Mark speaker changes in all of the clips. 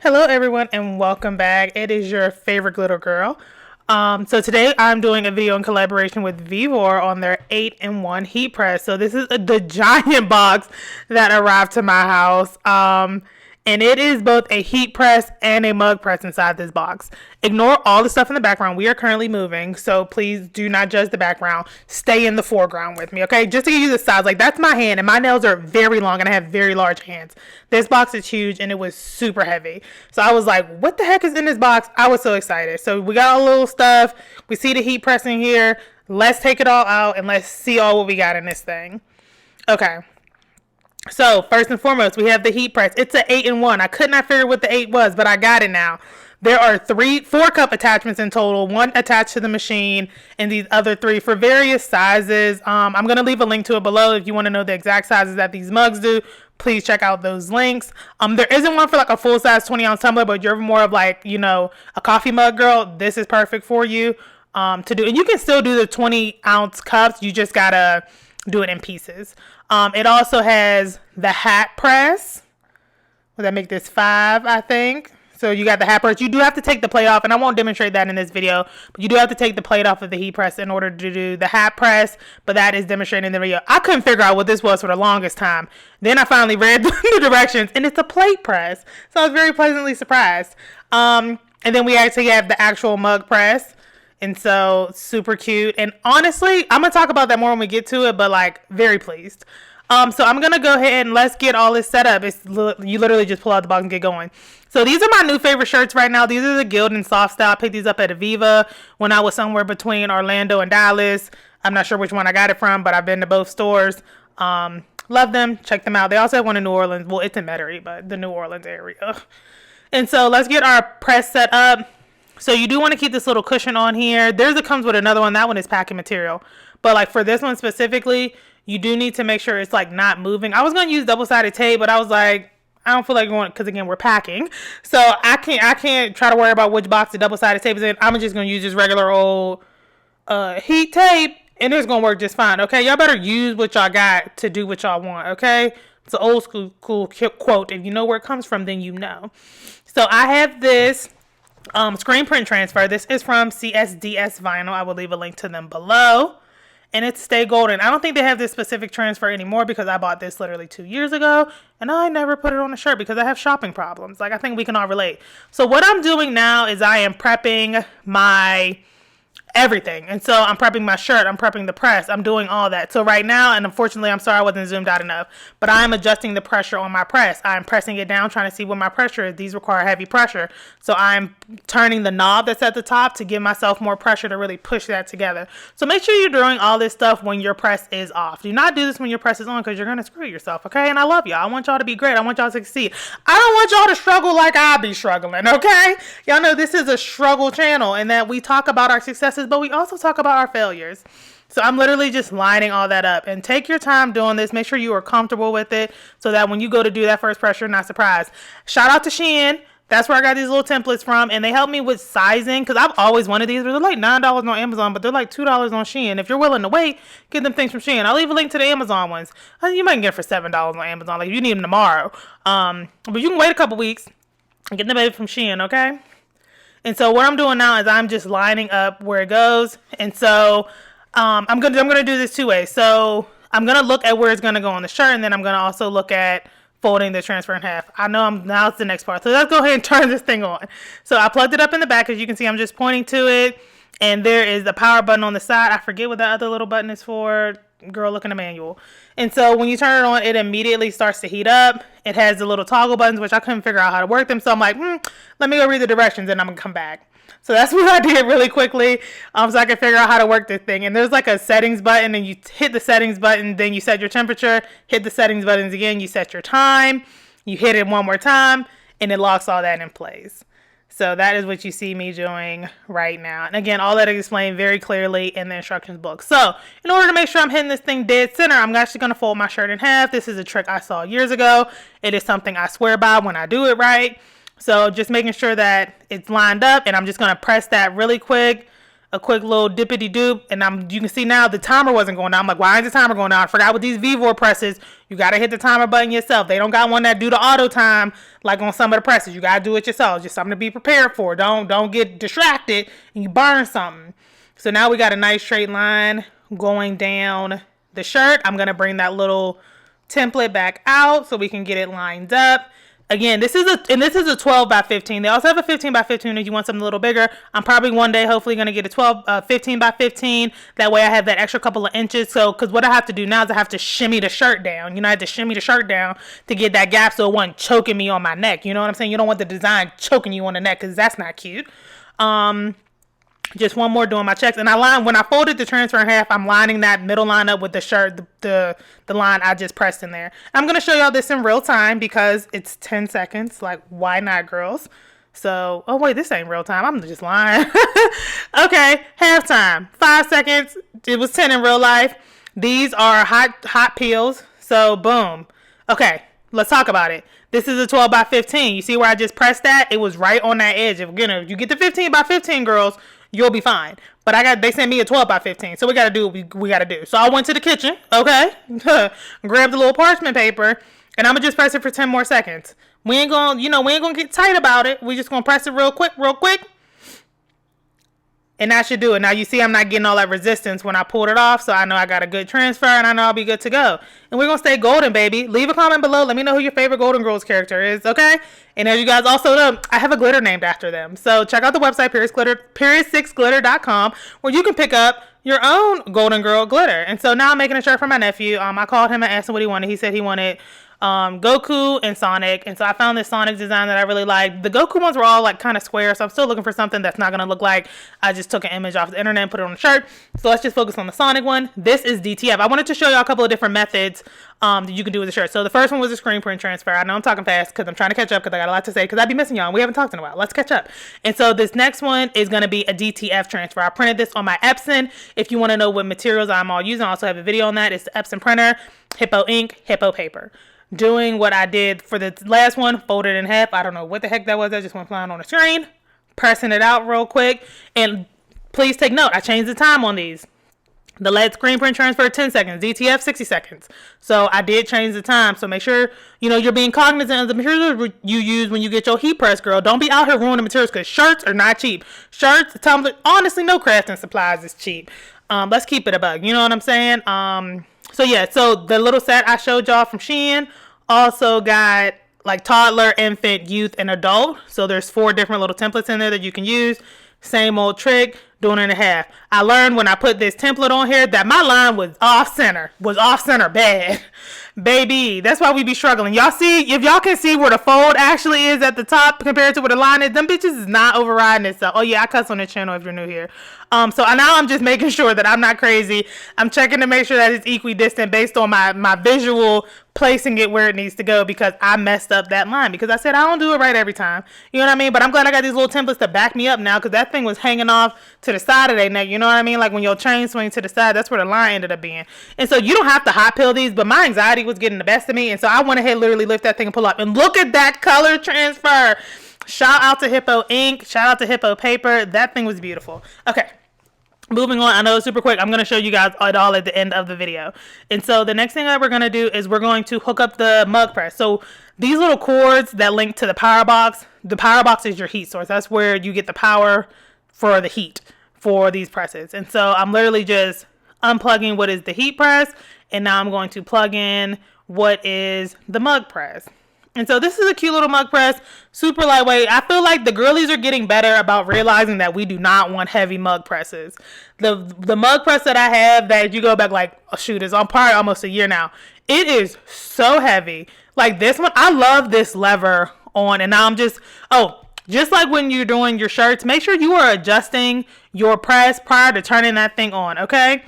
Speaker 1: Hello everyone and welcome back. It is your favorite glitter girl. So today I'm doing a video in collaboration with Vevor on their 8-in-1 heat press. So this is the giant box that arrived to my house. And it is both a heat press and a mug press inside this box. Ignore all the stuff in the background. We are currently moving, so please do not judge the background. Stay in the foreground with me, okay? Just to give you the size, like that's my hand, and my nails are very long, and I have very large hands. This box is huge, and it was super heavy. So I was like, what the heck is in this box? I was so excited. So we got all the little stuff. We see the heat press in here. Let's take it all out, and let's see all what we got in this thing. Okay. So first and foremost, we have the heat press. It's an 8-in-1. I could not figure what the 8 was, but I got it now. There are 4 cup attachments in total, 1 attached to the machine, and these other 3 for various sizes. I'm going to leave a link to it below if you want to know the exact sizes that these mugs do. Please check out those links. There isn't one for like a full size 20-ounce tumbler, but you're more of like, you know, a coffee mug girl. This is perfect for you to do. And you can still do the 20-ounce cups. You just got to do it in pieces. It also has the hat press. Would that make this 5, I think? So you got the hat press. You do have to take the plate off, and I won't demonstrate that in this video, but you do have to take the plate off of the heat press in order to do the hat press, but that is demonstrated in the video. I couldn't figure out what this was for the longest time. Then I finally read the directions, and it's a plate press. So I was very pleasantly surprised. And then we actually have the actual mug press. And so super cute. And honestly, I'm going to talk about that more when we get to it, but like very pleased. So I'm going to go ahead and let's get all this set up. You literally just pull out the box and get going. So these are my new favorite shirts right now. These are the Guild and Soft Style. I picked these up at Aviva when I was somewhere between Orlando and Dallas. I'm not sure which one I got it from, but I've been to both stores. Love them. Check them out. They also have one in New Orleans. Well, it's in Metairie, but the New Orleans area. And so let's get our press set up. So you do want to keep this little cushion on here. It comes with another one. That one is packing material. But like for this one specifically, you do need to make sure it's like not moving. I was going to use double-sided tape, but I was like, I don't feel like going, because again, we're packing. So I can't try to worry about which box the double-sided tape is in. I'm just going to use just regular old heat tape, and it's going to work just fine. Okay, y'all better use what y'all got to do what y'all want. Okay, it's an old school cool quote. If you know where it comes from, then you know. So I have this screen print transfer. This is from CSDS Vinyl. I will leave a link to them below. And it's Stay Golden. I don't think they have this specific transfer anymore because I bought this literally 2 years ago. And I never put it on a shirt because I have shopping problems. Like, I think we can all relate. So what I'm doing now is I am prepping my everything. And so I'm prepping my shirt, I'm prepping the press, I'm doing all that. So right now, and unfortunately, I'm sorry I wasn't zoomed out enough, but I'm adjusting the pressure on my press. I'm pressing it down, trying to see what my pressure is. These require heavy pressure. So I'm turning the knob that's at the top to give myself more pressure to really push that together. So make sure you're doing all this stuff when your press is off. Do not do this when your press is on because you're going to screw yourself, okay? And I love y'all. I want y'all to be great. I want y'all to succeed. I don't want y'all to struggle like I be struggling, okay? Y'all know this is a struggle channel and that we talk about our successes, but we also talk about our failures. So I'm literally just lining all that up. And take your time doing this. Make sure you are comfortable with it so that when you go to do that first press, you're not surprised. Shout out to Shein. That's where I got these little templates from. And they help me with sizing because I've always wanted these. They're like $9 on Amazon, but they're like $2 on Shein. If you're willing to wait, get them things from Shein. I'll leave a link to the Amazon ones. You might get it for $7 on Amazon. Like if you need them tomorrow. But you can wait a couple weeks and get them maybe from Shein, okay? And so what I'm doing now is I'm just lining up where it goes. And so I'm gonna do this 2 ways. So I'm gonna look at where it's gonna go on the shirt, and then I'm gonna also look at folding the transfer in half. I know now it's the next part. So let's go ahead and turn this thing on. So I plugged it up in the back. As you can see, I'm just pointing to it. And there is the power button on the side. I forget what that other little button is for. Girl, look in the manual. And so when you turn it on, it immediately starts to heat up. It has the little toggle buttons, which I couldn't figure out how to work them. So I'm like, let me go read the directions and I'm going to come back. So that's what I did really quickly so I could figure out how to work this thing. And there's like a settings button, and you hit the settings button, then you set your temperature, hit the settings buttons again, you set your time, you hit it one more time, and it locks all that in place. So that is what you see me doing right now. And again, all that is explained very clearly in the instructions book. So in order to make sure I'm hitting this thing dead center, I'm actually going to fold my shirt in half. This is a trick I saw years ago. It is something I swear by when I do it right. So just making sure that it's lined up, and I'm just going to press that really quick a quick little dippity doop, and you can see now the timer wasn't going down. I'm like, why is the timer going down? I forgot with these Vevor presses, you gotta hit the timer button yourself. They don't got one that do the auto time like on some of the presses. You gotta do it yourself. Just something to be prepared for. Don't get distracted and you burn something. So now we got a nice straight line going down the shirt. I'm gonna bring that little template back out so we can get it lined up. Again, this is a 12 by 15. They also have a 15 by 15 if you want something a little bigger. I'm probably one day hopefully going to get a 15 by 15. That way I have that extra couple of inches. So, because what I have to do now is I have to shimmy the shirt down. You know, I have to shimmy the shirt down to get that gap so it wasn't choking me on my neck. You know what I'm saying? You don't want the design choking you on the neck because that's not cute. Just one more doing my checks, and when I folded the transfer in half, I'm lining that middle line up with the shirt, the line I just pressed in there. I'm gonna show y'all this in real time because it's 10 seconds. Like, why not, girls? So, oh wait, this ain't real time. I'm just lying. Okay, halftime, 5 seconds. It was 10 in real life. These are hot peels. So, boom. Okay, let's talk about it. This is a 12 by 15. You see where I just pressed that? It was right on that edge. If you get the 15 by 15, girls, you'll be fine. But they sent me a 12 by 15. So we got to do what we got to do. So I went to the kitchen, okay? Grabbed a little parchment paper, and I'm going to just press it for 10 more seconds. We ain't going to get tight about it. We just going to press it real quick. And that should do it. Now you see I'm not getting all that resistance when I pulled it off. So I know I got a good transfer and I know I'll be good to go. And we're going to stay golden, baby. Leave a comment below. Let me know who your favorite Golden Girls character is, okay? And as you guys also know, I have a glitter named after them. So check out the website, period6glitter.com, where you can pick up your own Golden Girl glitter. And so now I'm making a shirt for my nephew. I called him and asked him what he wanted. He said he wanted Goku and Sonic, and so I found this Sonic design that I really liked. The Goku ones were all like kind of square, so I'm still looking for something that's not gonna look like I just took an image off the internet and put it on a shirt. So let's just focus on the Sonic one. This is DTF. I wanted to show y'all a couple of different methods that you can do with the shirt. So the first one was a screen print transfer. I know I'm talking fast because I'm trying to catch up because I got a lot to say because I'd be missing y'all. We haven't talked in a while. Let's catch up. And so this next one is going to be a DTF transfer. I printed this on my Epson. If you want to know what materials I'm all using, I also have a video on that. It's the Epson printer, Hippo ink, Hippo paper. Doing what I did for the last one, folded in half. I don't know what the heck that was. That just went flying on the screen. Pressing it out real quick. And please take note, I changed the time on these. The LED screen print transfer 10 seconds, DTF 60 seconds. So I did change the time. So make sure you're being cognizant of the materials you use when you get your heat press, girl. Don't be out here ruining materials because shirts are not cheap. Shirts, tumblers, honestly, no crafting supplies is cheap. Let's keep it a bug. You know what I'm saying? So the little set I showed y'all from Shein also got like toddler, infant, youth, and adult. So there's 4 different little templates in there that you can use. Same old trick, doing it in half. I learned when I put this template on here that my line was off center bad. Baby, that's why we be struggling. Y'all see, if y'all can see where the fold actually is at the top compared to where the line is, them bitches is not overriding itself. Oh yeah, I cuss on the channel if you're new here. So now I'm just making sure that I'm not crazy. I'm checking to make sure that it's equidistant based on my visual placing it where it needs to go because I messed up that line because I said I don't do it right every time. You know what I mean? But I'm glad I got these little templates to back me up now because that thing was hanging off to the side of their neck. You know what I mean? Like when your chain swings to the side, that's where the line ended up being. And so you don't have to hot peel these, but my anxiety was getting the best of me. And so I went ahead, literally lift that thing and pull up. And look at that color transfer. Shout out to Hippo ink. Shout out to Hippo paper. That thing was beautiful. Okay. Moving on, I know it's super quick. I'm going to show you guys it all at the end of the video. And so the next thing that we're going to do is we're going to hook up the mug press. So these little cords that link to the power box is your heat source. That's where you get the power for the heat for these presses. And so I'm literally just unplugging what is the heat press. And now I'm going to plug in what is the mug press. And so this is a cute little mug press, super lightweight. I feel like the girlies are getting better about realizing that we do not want heavy mug presses. The mug press that I have that you go back like, oh shoot, it's on probably almost a year now. It is so heavy. Like this one, I love this lever on, and now I'm just like when you're doing your shirts, make sure you are adjusting your press prior to turning that thing on, okay?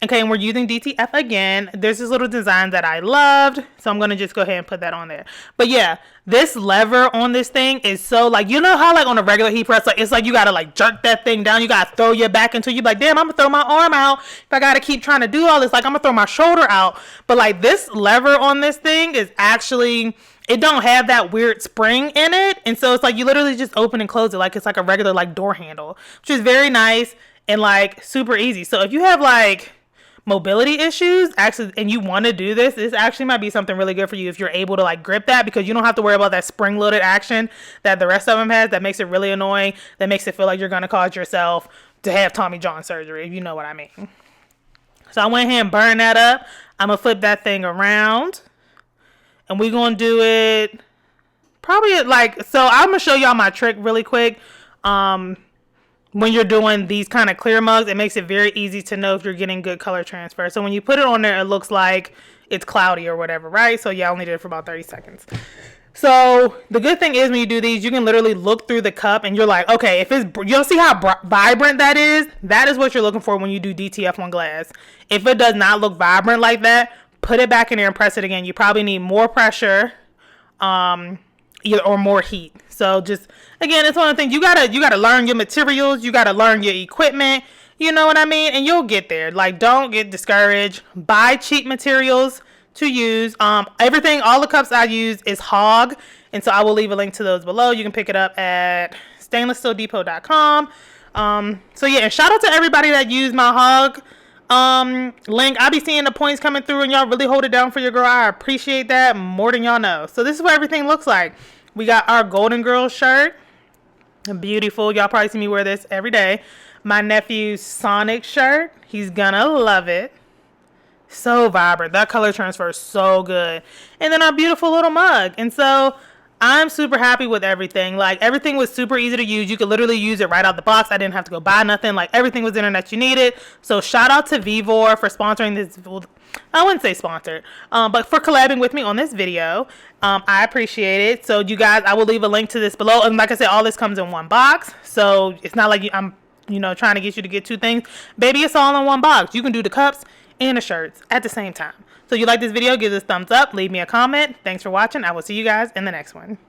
Speaker 1: Okay, and we're using DTF again. There's this little design that I loved, so I'm going to just go ahead and put that on there. But yeah, this lever on this thing is so like, you know how like on a regular heat press, like it's like you got to like jerk that thing down. You got to throw your back into you like, damn, I'm going to throw my arm out. If I got to keep trying to do all this, like I'm going to throw my shoulder out. But like this lever on this thing is actually, it don't have that weird spring in it. And so it's like you literally just open and close it like it's like a regular like door handle, which is very nice. and like super easy. So if you have like mobility issues actually and you want to do this actually might be something really good for you if you're able to like grip that, because you don't have to worry about that spring-loaded action that the rest of them has that makes it really annoying, that makes it feel like you're going to cause yourself to have Tommy John surgery, if you know what I mean. So I went ahead and burned that up. I'm gonna flip that thing around and we're gonna do it probably like, so I'm gonna show y'all my trick really quick. When you're doing these kind of clear mugs, it makes it very easy to know if you're getting good color transfer. So when you put it on there, it looks like it's cloudy or whatever, right? So yeah, I only did it for about 30 seconds. So the good thing is when you do these, you can literally look through the cup and you're like, okay, if it's, you'll see how vibrant that is. That is what you're looking for when you do DTF on glass. If it does not look vibrant like that, put it back in there and press it again. You probably need more pressure, or more heat. So just, again, it's one of the things, you gotta learn your materials, you gotta learn your equipment, you know what I mean, and you'll get there. Like, don't get discouraged. Buy cheap materials to use. Everything, all the cups I use is Hog, and so I will leave a link to those below. You can pick it up at stainlesssteeldepot.com. So yeah, and shout out to everybody that used my Hog link. I be seeing the points coming through and y'all really hold it down for your girl. I appreciate that more than y'all know. So this is what everything looks like. We got our Golden Girl shirt, beautiful. Y'all probably see me wear this every day. My nephew's Sonic shirt, he's gonna love it. So vibrant, that color transfer is so good. And then our beautiful little mug. And so I'm super happy with everything. Like, everything was super easy to use. You could literally use it right out the box. I didn't have to go buy nothing. Like, everything was in there that you needed. So shout out to Vevor for sponsoring this. I wouldn't say sponsored, but for collabing with me on this video. I appreciate it. So you guys, I will leave a link to this below. And like I said, all this comes in one box. So it's not like I'm, trying to get you to get two things. Baby, it's all in one box. You can do the cups and the shirts at the same time. So if you like this video, give this a thumbs up, leave me a comment. Thanks for watching. I will see you guys in the next one.